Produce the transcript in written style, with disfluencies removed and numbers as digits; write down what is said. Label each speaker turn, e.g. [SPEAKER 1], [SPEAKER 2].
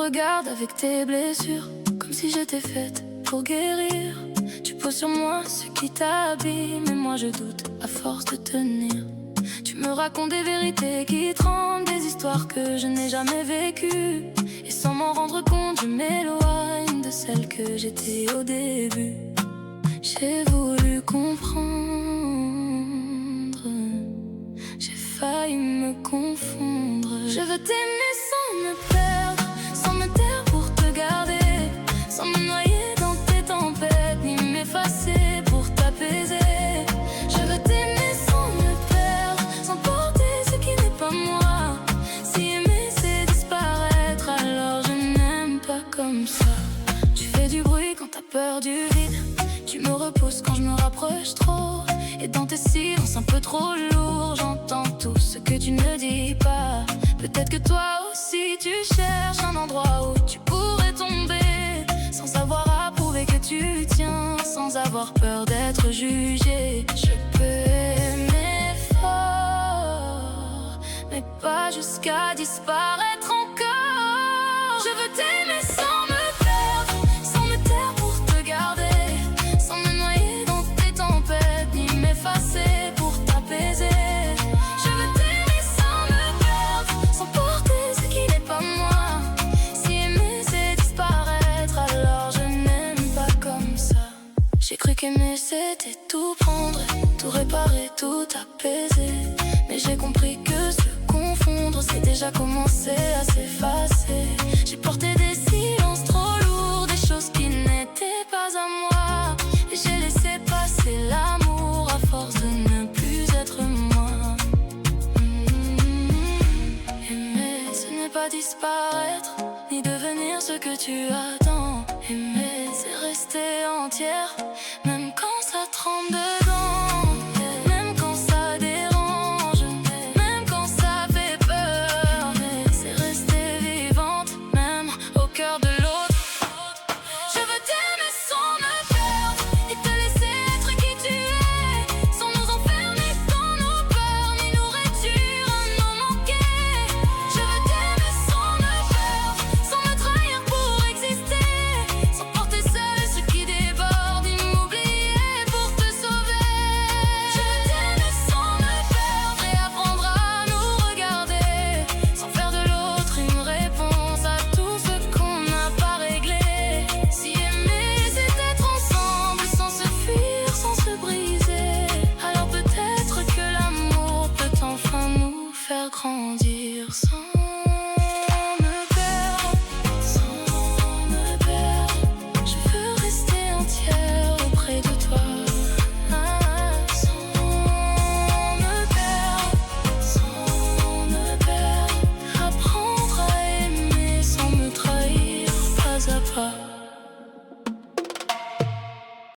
[SPEAKER 1] regardes avec tes blessures, comme si j'étais faite pour guérir. Tu poses sur moi ce qui t'abîme, mais moi je doute à force de tenir. Tu me racontes des vérités qui te rendent, des histoires que je n'ai jamais vécues. Et sans m'en rendre compte, je m'éloigne de celle que j'étais au début. J'ai voulu comprendre, j'ai failli me confondre. Je veux t'aimer sans me perdre, sans me taire pour te garder, sans me noyer dans tes tempêtes, ni m'effacer pour t'apaiser. Je veux t'aimer sans me perdre, sans porter ce qui n'est pas moi. Si aimer c'est disparaître, alors je n'aime pas comme ça. Tu fais du bruit quand t'as peur du vide, tu me repousses quand je me rapproche trop. Et dans tes silences un peu trop lourds, j'entends tout ce que tu ne dis pas. Peut-être que toi aussi tu cherches un endroit où tu pourrais tomber, sans avoir à prouver que tu tiens, sans avoir peur d'être jugé. Je peux aimer fort, mais pas jusqu'à disparaître encore. Je veux t'aimer sans me perdre, sans me taire pour te garder, sans me noyer dans tes tempêtes, ni m'effacer pour t'apaiser. Je veux t'aimer sans me perdre, sans porter ce qui n'est pas moi. Si aimer c'est disparaître, alors je n'aime pas comme ça. J'ai cru qu'aimer c'était tout prendre, tout réparer, tout apaiser. Mais j'ai compris que se confondre, c'est déjà commencé à s'effacer. J'ai porté des silences trop lourds, des choses qui n'étaient pas à moi. Et j'ai laissé passer l'amour à force de ne plus être moi. Aimer, ce n'est pas disparaître, ni devenir ce que tu attends. Aimer, c'est rester entière, même quand ça tremble dedans, même quand ça dérange, même quand ça fait peur. Mais c'est rester vivante, même au cœur de l'autre. Je veux t'aimer sans me perdre, et te laisser être qui tu es, sans nous enfermer dans nos peurs, ni nous réduire à nos manquer. Je veux t'aimer sans me perdre, sans me trahir pour exister, sans porter seul ce qui déborde, ni m'oublier pour te sauver. Je veux t'aimer sans me perdre et apprendre à nous regarder, sans faire de l'autre une réponse à tout ce qu'on n'a pas réglé. Si aimer c'est être ensemble, sans se fuir, sans se briser, alors peut-être que l'amour peut enfin nous faire grandir.